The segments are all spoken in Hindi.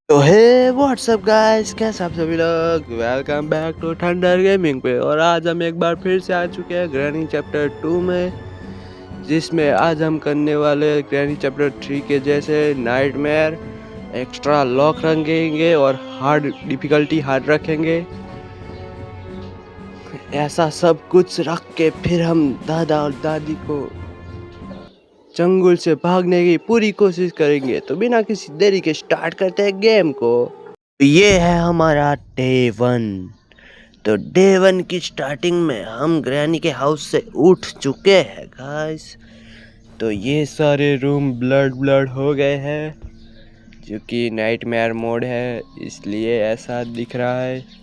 तो हे व्हाट्सअप गाइस, कैसे आप सभी लोग। Welcome back to Thunder Gaming पे। और आज हम एक बार फिर से आ चुके हैं ग्रैनी चैप्टर 2 में, जिसमें आज हम करने वाले ग्रैनी चैप्टर 3 के जैसे नाइटमेयर, एक्स्ट्रा लॉक रखेंगे और हार्ड डिफिकल्टी हार्ड रखेंगे। ऐसा सब कुछ रख के फिर हम दादा और दादी को चंगुल से भागने की पूरी कोशिश करेंगे। तो बिना किसी देरी के स्टार्ट करते हैं गेम को। ये है हमारा डे 1। तो डे 1 की स्टार्टिंग में हम ग्रैनी के हाउस से उठ चुके हैं गाइस। तो ये सारे रूम ब्लड ब्लड हो गए हैं, जो कि नाइटमेयर मोड है, इसलिए ऐसा दिख रहा है।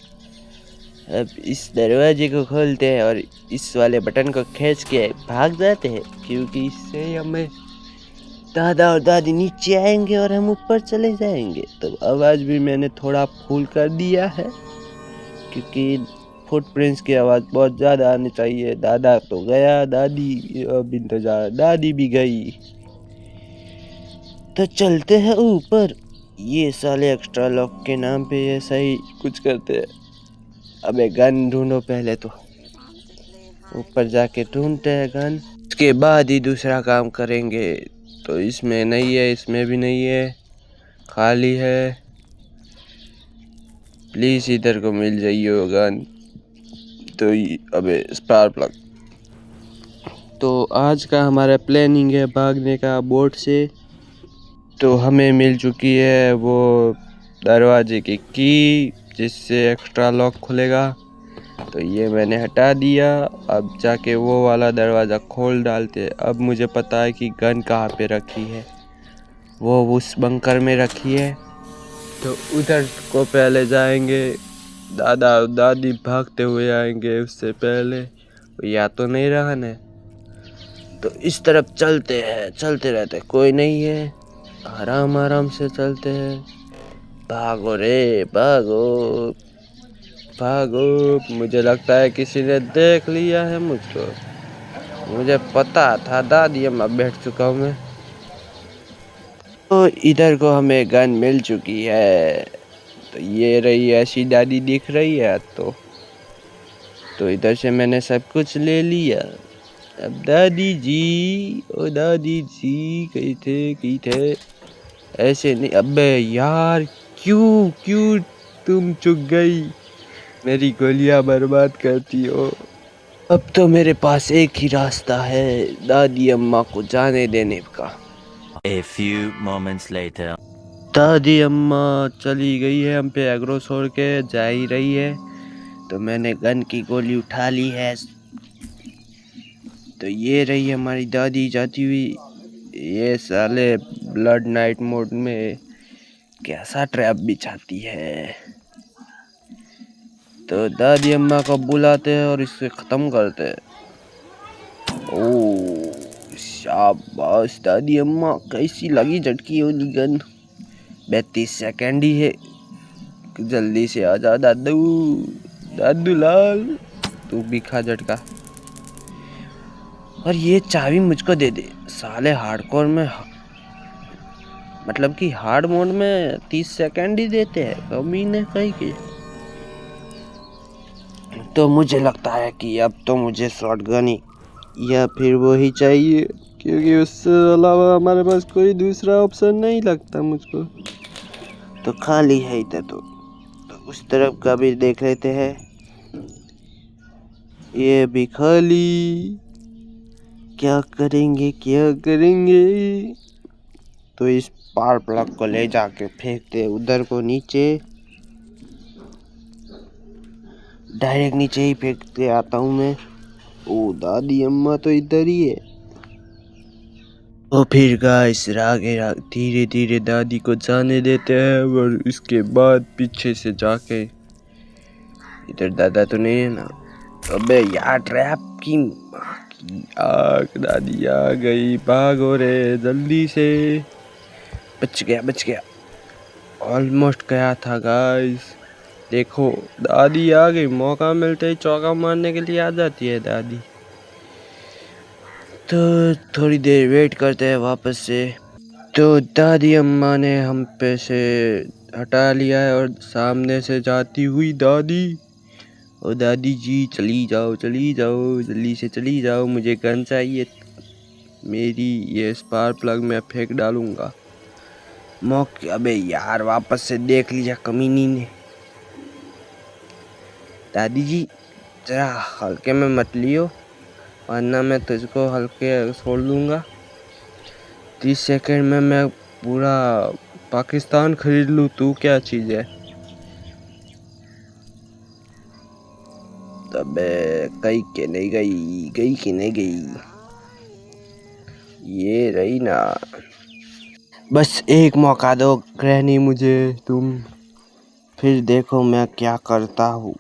अब इस दरवाजे को खोलते हैं और इस वाले बटन को खींच के भाग जाते हैं, क्योंकि इससे हमें दादा और दादी नीचे आएंगे और हम ऊपर चले जाएंगे। तो आवाज़ भी मैंने थोड़ा फुल कर दिया है, क्योंकि फुटप्रिंट्स की आवाज़ बहुत ज़्यादा आनी चाहिए। दादा तो गया, दादी अब इंतजार, दादी भी गई। तो चलते हैं ऊपर। ये साले एक्स्ट्रा लॉक के नाम पे ऐसा ही कुछ करते हैं। अबे गन ढूंढो पहले, तो ऊपर जाके ढूंढते हैं गन, उसके बाद ही दूसरा काम करेंगे। तो इसमें नहीं है, इसमें भी नहीं है, खाली है। प्लीज इधर को मिल जाइए गन। तो अबे स्पार्क प्लग। तो आज का हमारा प्लानिंग है भागने का बोट से। तो हमें मिल चुकी है वो दरवाजे की की, जिससे एक्स्ट्रा लॉक खुलेगा। तो ये मैंने हटा दिया। अब जाके वो वाला दरवाज़ा खोल डालते। अब मुझे पता है कि गन कहाँ पे रखी है, वो उस बंकर में रखी है। तो उधर को पहले जाएंगे, दादा दादी भागते हुए आएंगे उससे पहले। या तो नहीं रहा न, तो इस तरफ चलते हैं, चलते रहते, कोई नहीं है, आराम आराम से चलते हैं। भागो रे भागो भागो। मुझे लगता है किसी ने देख लिया है मुझको। मुझे पता था, दादी अम्मा बैठ चुका हूँ मैं। तो इधर को हमें गन मिल चुकी है। तो ये रही, ऐसी दादी दिख रही है। तो इधर से मैंने सब कुछ ले लिया। अब दादी जी, ओ दादी जी, कहीं थे ऐसे नहीं। अबे यार, क्यों क्यों तुम चुक गई, मेरी गोलियां बर्बाद करती हो। अब तो मेरे पास एक ही रास्ता है, दादी अम्मा को जाने देने का। A few moments later. दादी अम्मा चली गई है, हम पे एग्रो छोड़ के जा ही रही है। तो मैंने गन की गोली उठा ली है। तो ये रही हमारी दादी जाती हुई। ये साले ब्लड नाइट मोड में कैसा ट्रैप बिछाती है। तो दादी अम्मा को बुलाते हैं और इसे ख़त्म करते हैं। ओह शाबाश दादी अम्मा, कैसी लगी झटकी वाली गन। 32 सेकेंड ही है, जल्दी से आ जा दादू, दादू लाल, तू भी खा झटका। और ये चाबी मुझको दे दे। साले हार्डकोर में, मतलब कि हार्ड मोड में 30 सेकेंड ही देते हैं, कमीने कहीं के। तो मुझे लगता है कि अब तो मुझे शॉटगन ही या फिर वो ही चाहिए, क्योंकि उससे अलावा हमारे पास कोई दूसरा ऑप्शन नहीं लगता मुझको। तो खाली है इधर। तो उस तरफ का भी देख लेते हैं, ये भी खाली। क्या करेंगे क्या करेंगे। तो इस पावर प्लग को ले जाके फेंकते उधर को नीचे, डायरेक्ट नीचे ही फेंकते आता हूँ मैं। ओ दादी अम्मा तो इधर ही है। और फिर गाइस आगे धीरे धीरे दादी को जाने देते हैं। और इसके बाद पीछे से जाके, इधर दादा तो नहीं है ना। अबे यार, ट्रैप की आग, दादी आ गई, भागो रे जल्दी से। बच गया बच गया, ऑलमोस्ट गया था गाइस। देखो दादी आ गई, मौका मिलते ही चौका मारने के लिए आ जाती है दादी। तो थोड़ी देर वेट करते हैं वापस से। तो दादी अम्मा ने हम पे से हटा लिया है और सामने से जाती हुई दादी। ओ दादी जी चली जाओ जल्दी से चली जाओ, मुझे गन चाहिए मेरी। ये स्पार्क प्लग में फेंक डालूंगा। मौके अबे यार वापस से देख लिया कमीनी ने। दादी जी जरा हल्के में मत लियो वरना मैं तुझको हल्के छोड़ दूंगा। 30 सेकंड में मैं पूरा पाकिस्तान खरीद लूँ, तू क्या चीज है। अबे गई कि नहीं गई कि नहीं गई, ये रही ना। बस एक मौका दो ग्रैनी मुझे तुम, फिर देखो मैं क्या करता हूँ।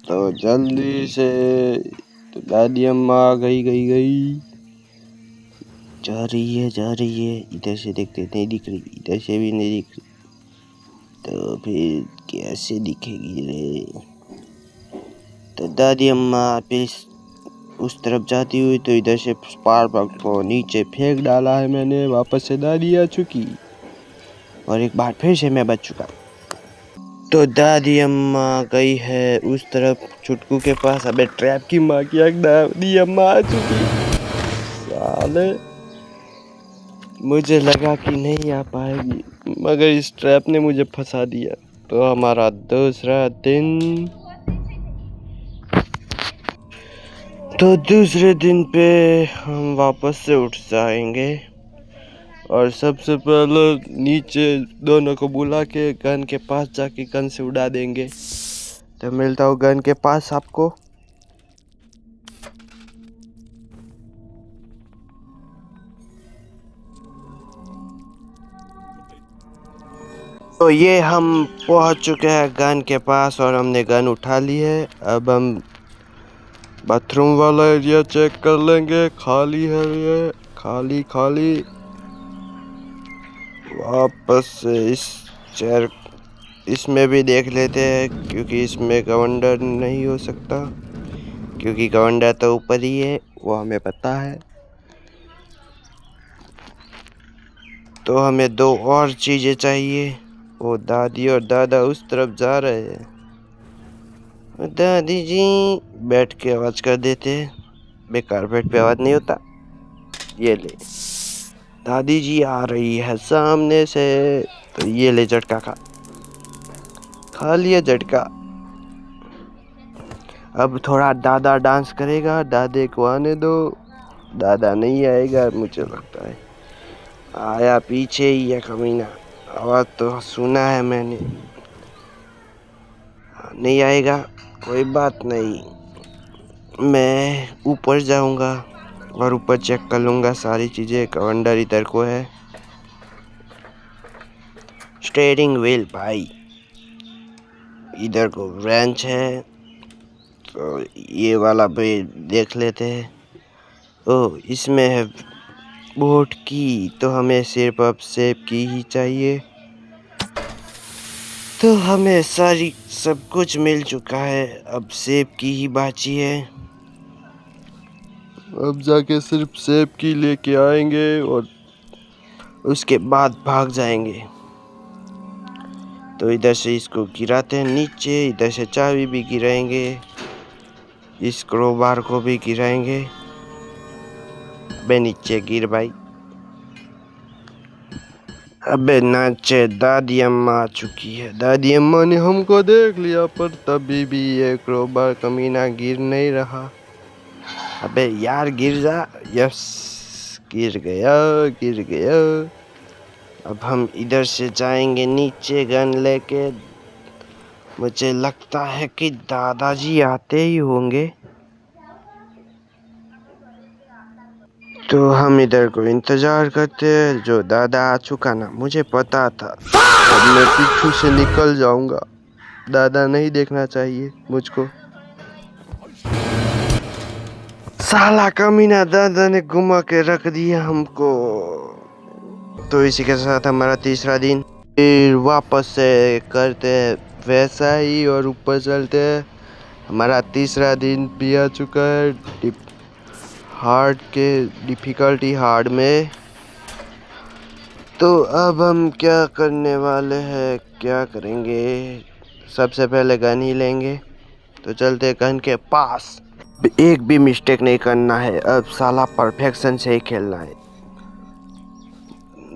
तो जल्दी से। तो दादी अम्मा गई जा रही है। इधर से देखते नहीं दिख रही, इधर से भी नहीं दिख रही, तो फिर कैसे दिखेगी रे। तो दादी अम्मा फिर उस तरफ जाती हुई, तो इधर से स्पार्क प्लग को नीचे फेंक डाला है मैंने। वापस से दादी आ चुकी और एक बार फिर से मैं बच चुका। तो दादी अम्मा गई है उस तरफ छुटकू के पास। अबे ट्रैप की माँ की आंख, दादी अम्मा आ चुकी। साले मुझे लगा कि नहीं आ पाएगी, मगर इस ट्रैप ने मुझे फंसा दिया। तो हमारा दूसरा दिन। तो दूसरे दिन पे हम वापस से उठ जाएंगे और सबसे पहले नीचे दोनों को बुला के गन के पास जाके गन से उड़ा देंगे। तो मिलता हूँ गन के पास आपको। तो ये हम पहुंच चुके हैं गन के पास और हमने गन उठा ली है। अब हम बाथरूम वाला एरिया चेक कर लेंगे, खाली है ये, खाली। वापस से इस चेयर इसमें भी देख लेते हैं, क्योंकि इसमें गवर्नर नहीं हो सकता, क्योंकि गवर्नर तो ऊपर ही है, वो हमें पता है। तो हमें दो और चीजें चाहिए। वो दादी और दादा उस तरफ जा रहे हैं। दादी जी बैठ के आवाज कर देते हैं, बेकार बेड पे आवाज नहीं होता। ये ले, दादी जी आ रही है सामने से। तो ये ले झटका खा लिया झटका। अब थोड़ा दादा डांस करेगा, दादे को आने दो। दादा नहीं आएगा मुझे लगता है, आया पीछे ही है कमीना, आवाज तो सुना है मैंने। नहीं आएगा, कोई बात नहीं, मैं ऊपर जाऊंगा और ऊपर चेक कर लूंगा सारी चीजें। कवंडर इधर को है, स्टीयरिंग व्हील भाई इधर को ब्रांच है, तो ये वाला भी देख लेते हैं। ओह इसमें है बोट की, तो हमें सिर्फ अब सेब की ही चाहिए। तो हमें सारी सब कुछ मिल चुका है, अब सेब की ही बाची है। अब जाके सिर्फ सेब की लेके आएंगे और उसके बाद भाग जाएंगे। तो इधर से इसको गिराते हैं नीचे, इधर से चाबी भी गिराएंगे, इस क्रोबार को भी गिराएंगे। अबे नीचे गिर भाई। अबे नाचे, दादी अम्मा आ चुकी है। दादी अम्मा ने हमको देख लिया, पर तभी भी ये क्रोबार कमीना गिर नहीं रहा। अबे यार गिर जा। यस गिर गया। अब हम इधर से जाएंगे नीचे गन लेके। मुझे लगता है कि दादाजी आते ही होंगे, तो हम इधर को इंतजार करते हैं। जो दादा आ चुका ना, मुझे पता था। अब मैं पीछू से निकल जाऊंगा, दादा नहीं देखना चाहिए मुझको। साला कमीना दादा ने घुमा के रख दिया हमको। तो इसी के साथ हमारा तीसरा दिन फिर वापस से करते हैं वैसा ही और ऊपर चलते हैं। हमारा तीसरा दिन भी आ चुका है हार्ड के डिफिकल्टी हार्ड में। तो अब हम क्या करने वाले हैं, क्या करेंगे? सबसे पहले गन ही लेंगे। तो चलते गन के पास। एक भी मिस्टेक नहीं करना है, अब साला परफेक्शन से ही खेलना है।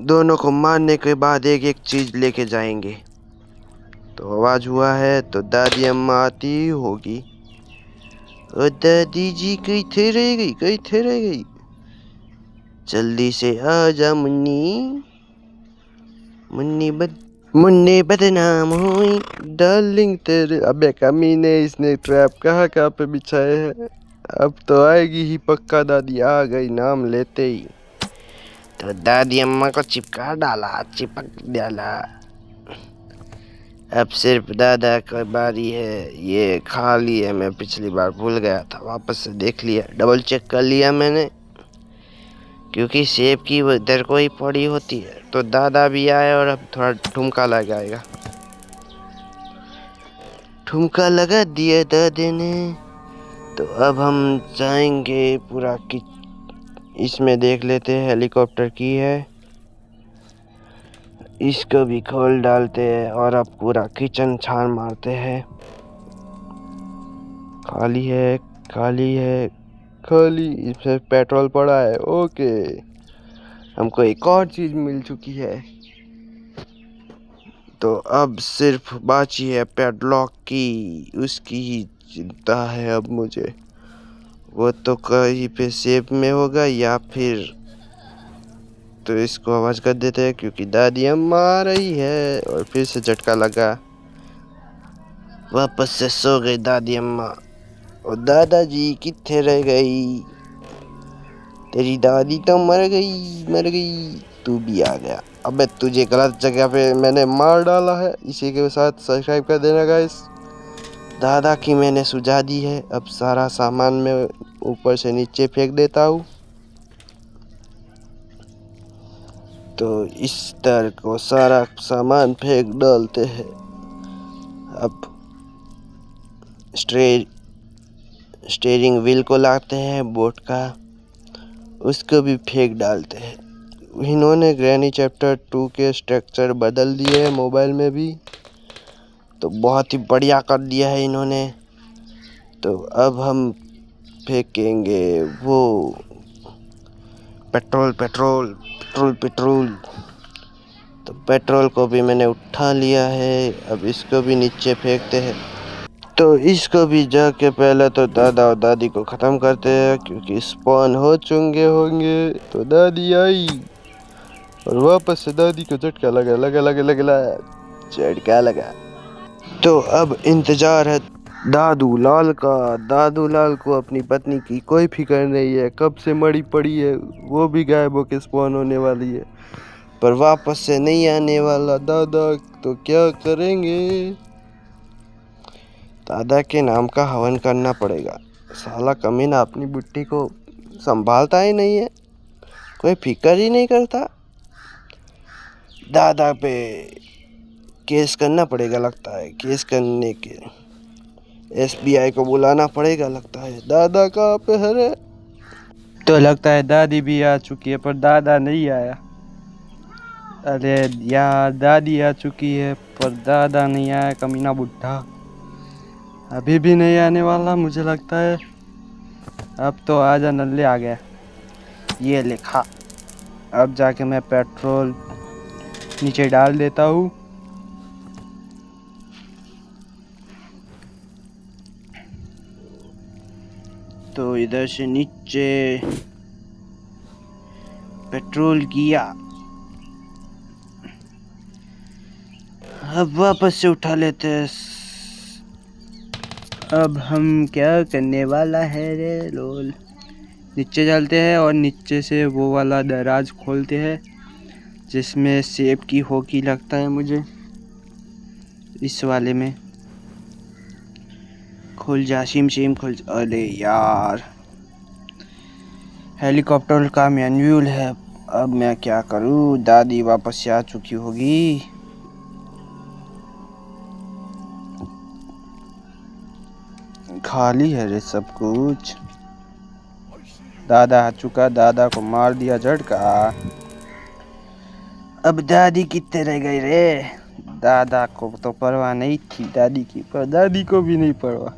दोनों को मारने के बाद एक एक चीज लेके जाएंगे। तो आवाज हुआ है तो दादी अम्मा आती होगी। ओ दादी जी कहीं रह गई, कहीं रह गई? जल्दी से आ जा मुन्नी। मुन्नी बदनाम हुई डार्लिंग तेरे। अबे कमीने, इसने ट्रैप कहाँ कहाँ पे बिछाए हैं। अब तो आएगी ही पक्का, दादी आ गई नाम लेते ही। तो दादी अम्मा को चिपक डाला। अब सिर्फ दादा की बारी है। ये खाली है, मैं पिछली बार भूल गया था, वापस से देख लिया, डबल चेक कर लिया मैंने, क्योंकि सेब की वो इधर को ही पड़ी होती है। तो दादा भी आए और अब थोड़ा ठुमका लगाएगा। ठुमका लगा दिया दादे ने। तो अब हम जाएंगे पूरा इसमें देख लेते हैं, हेलीकॉप्टर की है, इसको भी खोल डालते हैं और अब पूरा किचन छान मारते हैं। खाली है, खाली है, खाली। इसमें पेट्रोल पड़ा है। ओके, हमको एक और चीज मिल चुकी है। तो अब सिर्फ बाकी है पैडलॉक की, उसकी ही चिंता है अब मुझे। वो तो कहीं पे सेफ में होगा या फिर, तो इसको आवाज कर देते हैं क्योंकि दादी अम्मा आ रही है। और फिर से झटका लगा, वापस से सो गई दादी अम्मा। और दादाजी किथे रह गई? तेरी दादी तो मर गई, मर गई। तू भी आ गया। अबे तुझे गलत जगह पे मैंने मार डाला है। इसी के साथ सब्सक्राइब कर देना गाइस। दादा की मैंने सुझा दी है। अब सारा सामान मैं ऊपर से नीचे फेंक देता हूँ। तो इस तरह को सारा सामान फेंक डालते हैं। अब स्टेयरिंग व्हील को लाते हैं बोट का, उसको भी फेंक डालते हैं। इन्होंने ग्रैनी चैप्टर 2 के स्ट्रक्चर बदल दिए हैं मोबाइल में भी, तो बहुत ही बढ़िया कर दिया है इन्होंने। तो अब हम फेंकेंगे वो पेट्रोल पेट्रोल पेट्रोल पेट्रोल। तो पेट्रोल को भी मैंने उठा लिया है। अब इसको भी नीचे फेंकते हैं। तो इसको भी जाके पहले तो दादा और दादी को ख़त्म करते हैं, क्योंकि स्पॉन हो चुके होंगे। तो दादी आई और वापस से दादी को झटका लगा झटका लगा। तो अब इंतजार है दादू लाल का। दादू लाल को अपनी पत्नी की कोई फिक्र नहीं है, कब से मरी पड़ी है, वो भी गायब होके स्पॉन होने वाली है, पर वापस से नहीं आने वाला दादा। तो क्या करेंगे? दादा के नाम का हवन करना पड़ेगा। साला कमीना अपनी बुट्टी को संभालता ही नहीं है, कोई फिक्र ही नहीं करता। दादा पे केस करना पड़ेगा लगता है। केस करने के SBI को बुलाना पड़ेगा लगता है। दादा कहाँ पे है? तो लगता है दादी भी आ चुकी है, पर दादा नहीं आया। अरे यार, दादी आ चुकी है पर दादा नहीं आया, कमीना बुड्ढा अभी भी नहीं आने वाला मुझे लगता है। अब तो आजा नल्ले आ गया, ये लिखा। अब जाके मैं पेट्रोल नीचे डाल देता हूँ। तो इधर से नीचे पेट्रोल किया। अब वापस से उठा लेते हैं। अब हम क्या करने वाला है रे लोल? नीचे चलते हैं और नीचे से वो वाला दराज खोलते हैं जिसमें सेब की होगी लगता है मुझे। इस वाले में खुल जा, सिम खुल जा। अरे यार, हेलीकॉप्टर का मैनुअल है। अब मैं क्या करूँ? दादी वापस से आ चुकी होगी। खाली है रे सब कुछ। दादा आ चुका, दादा को मार दिया झटका। अब दादी कितने रह गई रे? दादा को तो परवाह नहीं थी दादी की, पर दादी को भी नहीं परवाह।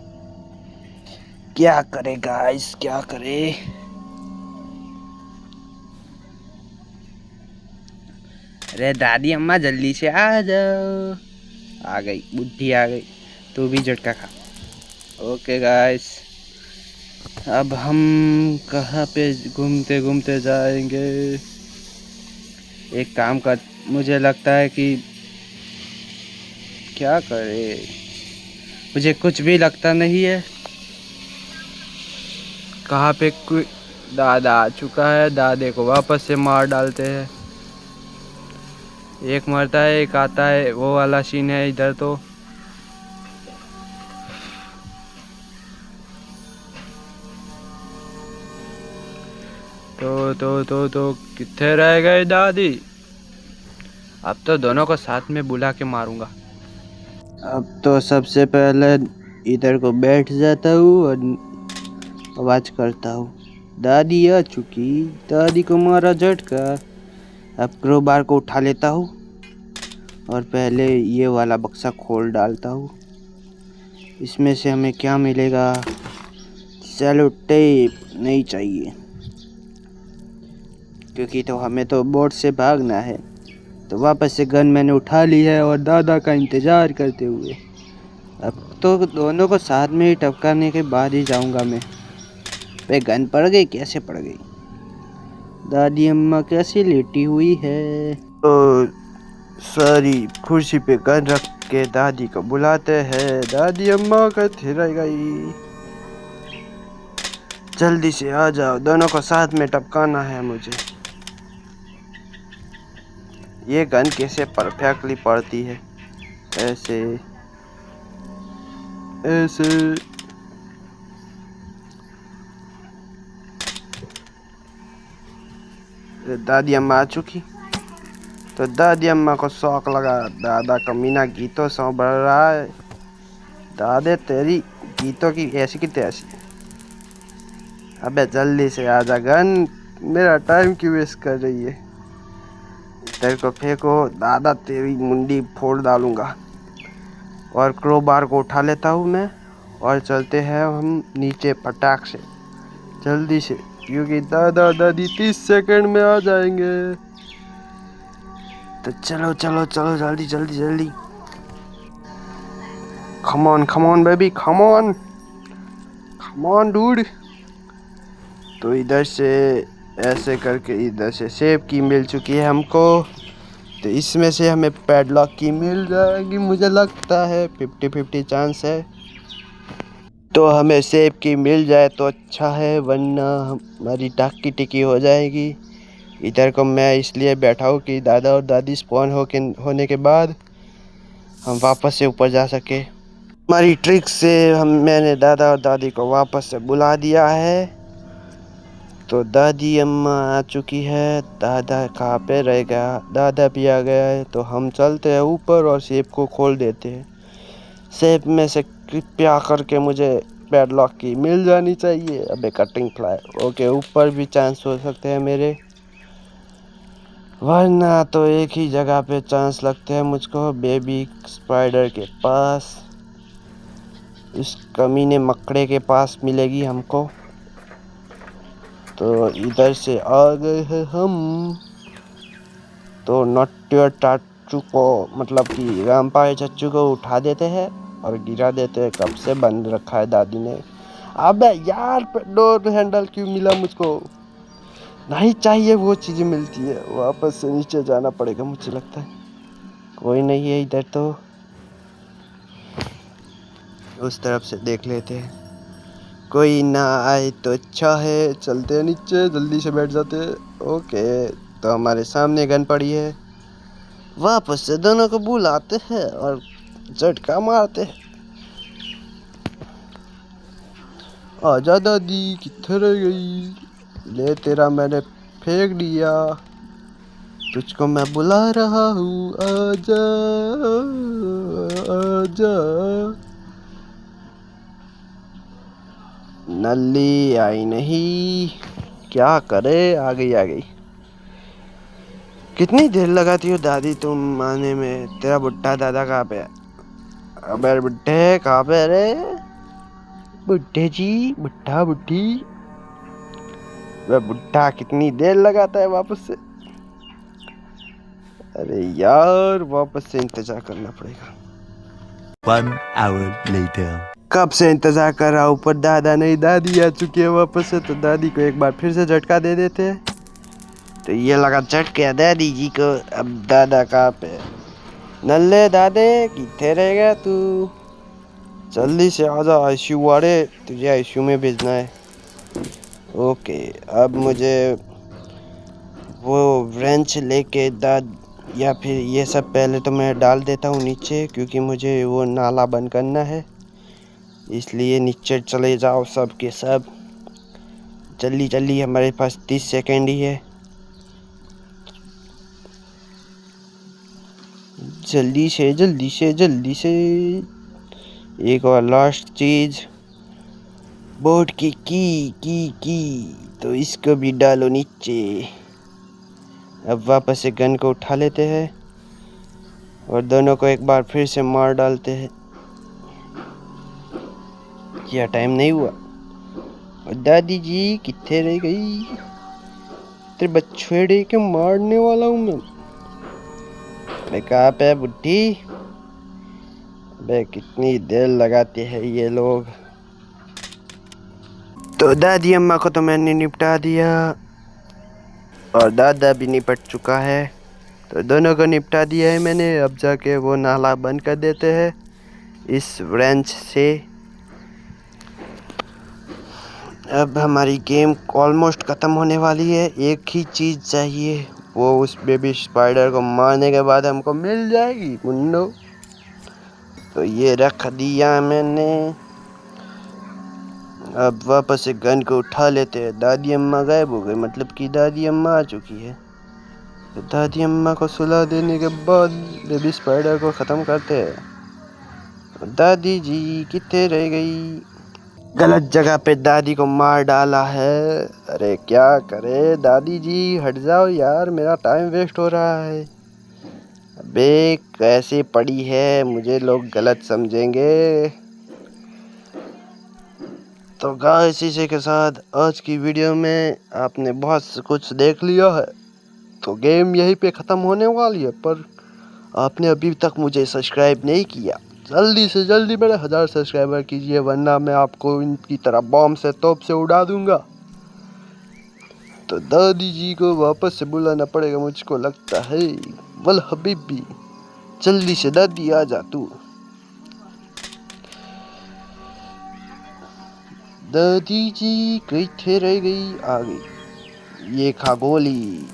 क्या करे गाइस, क्या करे। अरे दादी अम्मा जल्दी से आ जाओ। आ गई बुढ़ी, आ गई। तू भी झटका खा। ओके गाइस, अब हम कहाँ पे घूमते घूमते जाएंगे? एक काम कर, मुझे लगता है कि क्या करे, मुझे कुछ भी लगता नहीं है। कहाँ पे कोई दादा आ चुका है, दादे को वापस से मार डालते हैं। एक मरता है एक आता है, वो वाला सीन है इधर। तो कितने रह गए दादी? अब तो दोनों को साथ में बुला के मारूंगा। अब तो सबसे पहले इधर को बैठ जाता हूँ और आवाज करता हूँ, दादी आ चुकी। दादी को मारा झटका। अब क्रोबार को उठा लेता हूँ और पहले ये वाला बक्सा खोल डालता हूँ। इसमें से हमें क्या मिलेगा? सेलो टेप नहीं चाहिए, क्योंकि तो हमें तो बोर्ड से भागना है। तो वापस से गन मैंने उठा ली है और दादा का इंतज़ार करते हुए अब तो दोनों को साथ में ही टपकाने के बाद ही जाऊंगा मैं। पे गन पड़ गई, कैसे पड़ गई? दादी अम्मा कैसे लेटी हुई है? तो सारी कुर्सी पे गन रख के दादी को बुलाते हैं। दादी अम्मा कैसे रह गई? जल्दी से आ जाओ, दोनों को साथ में टपकाना है मुझे। ये गन कैसे परफेक्टली पड़ती है? ऐसे ऐसे। दादी अम्मा आ चुकी। तो दादी अम्मा को शौक लगा, दादा कमीना गीतों से बढ़ रहा है। दादे तेरी गीतों की ऐसी की तैसी। अबे जल्दी से आजा गन, मेरा टाइम क्यों वेस्ट कर रही है? तेरे को फेंको, दादा तेरी मुंडी फोड़ डालूंगा। और क्रोबार को उठा लेता हूँ मैं और चलते हैं हम नीचे फटाक से, जल्दी से, क्योंकि दादा दादी 30 सेकंड में आ जाएंगे। तो चलो चलो चलो, जल्दी जल्दी जल्दी। come on baby, come on dude. तो इधर से ऐसे करके इधर से सेब की मिल चुकी है हमको। तो इसमें से हमें पैडलॉक की मिल जाएगी, मुझे लगता है 50-50 चांस है। तो हमें सेब की मिल जाए तो अच्छा है, वरना हमारी टाक की टिकी हो जाएगी। इधर को मैं इसलिए बैठा हूँ कि दादा और दादी स्पॉन होने के बाद हम वापस से ऊपर जा सके। हमारी ट्रिक से मैंने दादा और दादी को वापस से बुला दिया है। तो दादी अम्मा आ चुकी है, दादा कहाँ पे रह गया? दादा भी आ गया है। तो हम चलते हैं ऊपर और सेब को खोल देते हैं। सेब में से कृपया करके मुझे पैडलॉक की मिल जानी चाहिए। अबे कटिंग फ्लाई। ओके, ऊपर भी चांस हो सकते हैं मेरे, वरना तो एक ही जगह पे चांस लगते हैं मुझको, बेबी स्पाइडर के पास, इस कमीने मकड़े के पास मिलेगी हमको। तो इधर से आ गए हैं हम। तो नट्य टाचू को, मतलब कि रामपाल चच्चू को उठा देते हैं और गिरा देते हैं। कब से बंद रखा है दादी ने। अबे यार, डोर हैंडल क्यों मिला मुझको? नहीं चाहिए वो चीज़ें मिलती है, वापस से नीचे जाना पड़ेगा मुझे लगता है। कोई नहीं है इधर, तो उस तरफ से देख लेते हैं। कोई ना आए तो अच्छा है, चलते हैं नीचे, जल्दी से बैठ जाते हैं। ओके, तो हमारे सामने गन पड़ी है। वापस से दोनों को बुलाते हैं और झटका मारते हैं। आजा दादी, किधर रह गई? ले तेरा मैंने फेंक दिया, तुझको मैं बुला रहा हूँ, आजा आजा। नल्ली आई नहीं, क्या करे? आ गई आ गई। कितनी देर लगाती हो दादी तुम आने में? तेरा बुड्ढा दादा कहाँ पे है? अबे बुड्ढे कहाँ पे है रे? बुड्ढे जी, बुड्ढा बुड्ढी। वह बुड्ढा कितनी देर लगाता है वापस से? अरे यार वापस से इंतजार करना पड़ेगा। 1 hour later. कब से इंतजार कर रहा हूँ, पर दादा नहीं, दादी आ चुकी है वापस से। तो दादी को एक बार फिर से झटका दे देते हैं। तो ये लगा झटके दादी जी को। अब दादा कहाँ पे? नल्ले दादे किथे रह गया तू? जल्दी से आजा, आईसीयू वाले तुझे आईसीयू में भेजना है। ओके, अब मुझे वो व्रेंच लेके दाद या फिर ये सब पहले तो मैं डाल देता हूँ नीचे, क्योंकि मुझे वो नाला बंद करना है। इसलिए नीचे चले जाओ सब के सब, जल्दी जल्दी, हमारे पास 30 सेकेंड ही है। जल्दी से जल्दी से जल्दी से। एक और लास्ट चीज, बोर्ड की तो इसको भी डालो नीचे। अब वापस से गन को उठा लेते हैं और दोनों को एक बार फिर से मार डालते हैं। क्या टाइम नहीं हुआ? और दादी जी कितने रह गई? तेरे बछड़े के मारने वाला हूँ मैं कहाँ पे है बुड्ढी? बे कितनी देर लगाते हैं ये लोग। तो दादी अम्मा को तो मैंने निपटा दिया और दादा भी निपट चुका है। तो दोनों को निपटा दिया है मैंने। अब जाके वो नाला बंद कर देते हैं इस व्रेंच से। अब हमारी गेम ऑलमोस्ट ख़त्म होने वाली है। एक ही चीज़ चाहिए, वो उस बेबी स्पाइडर को मारने के बाद हमको मिल जाएगी मुन्नो। तो ये रख दिया मैंने। अब वापस से गन को उठा लेते हैं। दादी अम्मा गायब हो गई, मतलब कि दादी अम्मा आ चुकी है। तो दादी अम्मा को सुला देने के बाद बेबी स्पाइडर को ख़त्म करते हैं। दादी जी कितने रह गई? गलत जगह पे दादी को मार डाला है। अरे क्या करे, दादी जी हट जाओ यार, मेरा टाइम वेस्ट हो रहा है। अबे कैसे पड़ी है, मुझे लोग गलत समझेंगे। तो गाइस इसी के साथ आज की वीडियो में आपने बहुत कुछ देख लिया है। तो गेम यहीं पे ख़त्म होने वाली है, पर आपने अभी तक मुझे सब्सक्राइब नहीं किया। जल्दी से जल्दी मेरे 1000 सब्सक्राइबर कीजिए, वरना मैं आपको इनकी तरह बॉम्ब से तोप से उड़ा दूंगा। तो दादी जी को वापस से बुलाना पड़ेगा मुझको लगता है। वल हबीबी, जल्दी से दादी आ जा तू। दादी जी किथे रह गई? आ गई। ये खा गोली।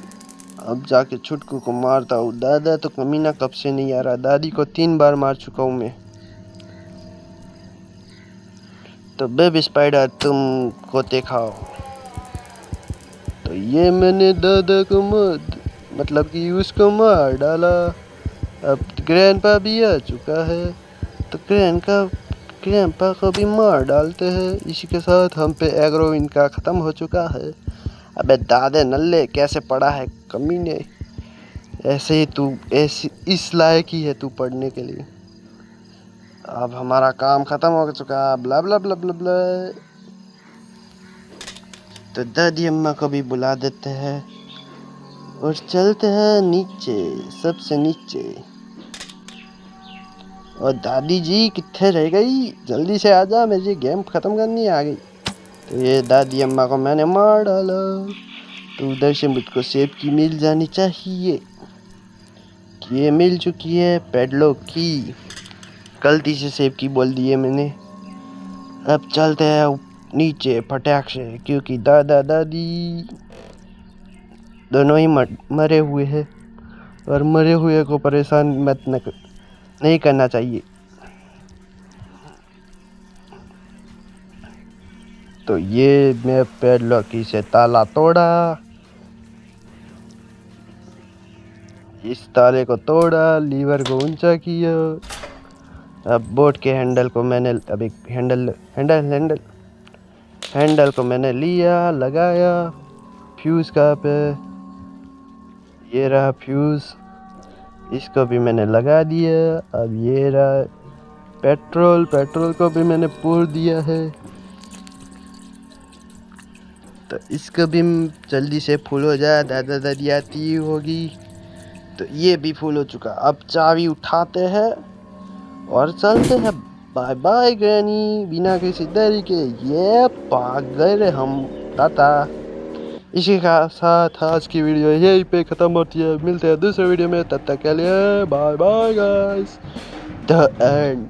अब जाके छुटकू को मारता हूँ। दादा तो कमीना कब से नहीं आ रहा। दादी को 3 बार मार चुका हूँ मैं। तो बेबी स्पाइडर तुम कोते खाओ। तो ये मैंने दादा को मतलब कि उसको मार डाला। अब ग्रैंडपा भी आ चुका है, तो ग्रैंडपा को भी मार डालते हैं। इसी के साथ हम पे एग्रो इनका ख़त्म हो चुका है। अबे दादे नल्ले कैसे पढ़ा है कमीने? ऐसे ही तू ऐसी इस लायक ही है तू पढ़ने के लिए। अब हमारा काम ख़त्म हो चुका, ब्ला ब्ला ब्ला ब्ला ब्ला। तो दादी अम्मा को भी बुला देते हैं और चलते हैं नीचे, सबसे नीचे। और दादी जी कितने रह गई? जल्दी से आजा, मुझे गेम ख़त्म करनी आ गई। तो ये दादी अम्मा को मैंने मार डाला। तो उधर से मुझको सेब की मिल जानी चाहिए। ये मिल चुकी है पेडलॉक की। गलती से सेब की बोल दी है मैंने। अब चलते हैं नीचे फटाक से, क्योंकि दादा दादी दोनों ही मरे हुए हैं और मरे हुए को परेशान नहीं करना चाहिए। तो ये मैं पेडलॉक से ताला तोड़ा, इस ताले को तोड़ा, लीवर को ऊंचा किया। अब बोट के हैंडल को मैंने अभी हैंडल को मैंने लिया, लगाया। फ्यूज कहाँ पे? ये रहा फ्यूज़, इसको भी मैंने लगा दिया। अब ये रहा पेट्रोल को भी मैंने पूर दिया है। तो इसको भी जल्दी से फुल हो जाए, दादा दादी आती होगी। तो ये भी फुल हो चुका। अब चाबी उठाते हैं और चलते हैं। बाय बाय ग्रैनी, बिना किसी देरी के ये भाग गए हम। टाटा। इसी के साथ आज की वीडियो यहीं पे ख़त्म होती है। मिलते हैं दूसरे वीडियो में, तब तक के लिए bye bye guys. The and.